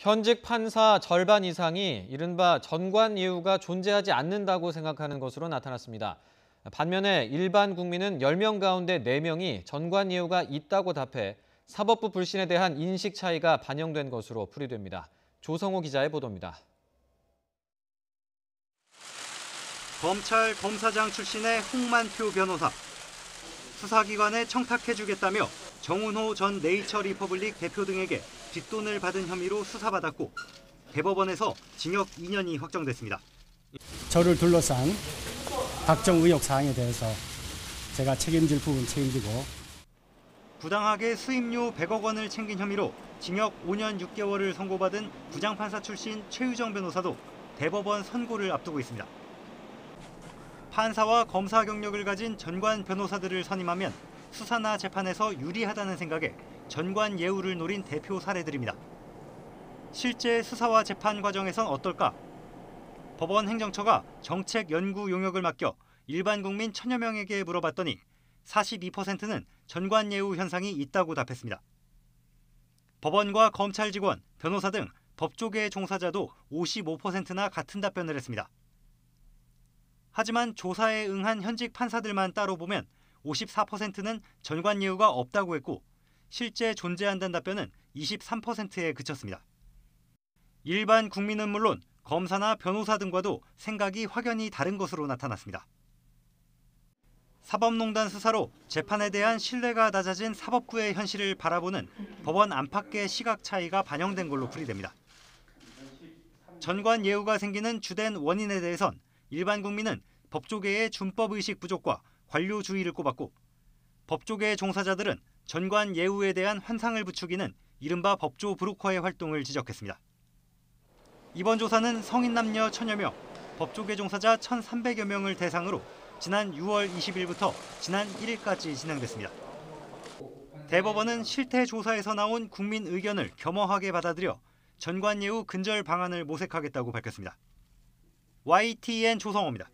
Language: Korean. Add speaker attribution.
Speaker 1: 현직 판사 절반 이상이 이른바 전관예우가 존재하지 않는다고 생각하는 것으로 나타났습니다. 반면에 일반 국민은 10명 가운데 4명이 전관예우가 있다고 답해 사법부 불신에 대한 인식 차이가 반영된 것으로 풀이됩니다. 조성호 기자의 보도입니다.
Speaker 2: 검찰 검사장 출신의 홍만표 변호사. 수사기관에 청탁해주겠다며 정운호 전 네이처 리퍼블릭 대표 등에게 뒷돈을 받은 혐의로 수사받았고 대법원에서 징역 2년이 확정됐습니다.
Speaker 3: 저를 둘러싼 각종 의혹 사항에 대해서 제가 책임질 부분 책임지고
Speaker 2: 부당하게 수임료 100억 원을 챙긴 혐의로 징역 5년 6개월을 선고받은 부장판사 출신 최유정 변호사도 대법원 선고를 앞두고 있습니다. 판사와 검사 경력을 가진 전관 변호사들을 선임하면 수사나 재판에서 유리하다는 생각에 전관 예우를 노린 대표 사례들입니다. 실제 수사와 재판 과정에선 어떨까? 법원 행정처가 정책 연구 용역을 맡겨 일반 국민 1000여 명에게 물어봤더니 42%는 전관 예우 현상이 있다고 답했습니다. 법원과 검찰 직원, 변호사 등 법조계 종사자도 55%나 같은 답변을 했습니다. 하지만 조사에 응한 현직 판사들만 따로 보면 54%는 전관 예우가 없다고 했고 실제 존재한다는 답변은 23%에 그쳤습니다. 일반 국민은 물론 검사나 변호사 등과도 생각이 확연히 다른 것으로 나타났습니다. 사법농단 수사로 재판에 대한 신뢰가 낮아진 사법부의 현실을 바라보는 법원 안팎의 시각 차이가 반영된 걸로 풀이됩니다. 전관 예우가 생기는 주된 원인에 대해선 일반 국민은 법조계의 준법의식 부족과 관료주의를 꼽았고 법조계 종사자들은 전관 예우에 대한 환상을 부추기는 이른바 법조 브로커의 활동을 지적했습니다. 이번 조사는 성인 남녀 1000여 명, 법조계 종사자 1300여 명을 대상으로 지난 6월 20일부터 지난 1일까지 진행됐습니다. 대법원은 실태 조사에서 나온 국민 의견을 겸허하게 받아들여 전관 예우 근절 방안을 모색하겠다고 밝혔습니다. YTN 조성호입니다.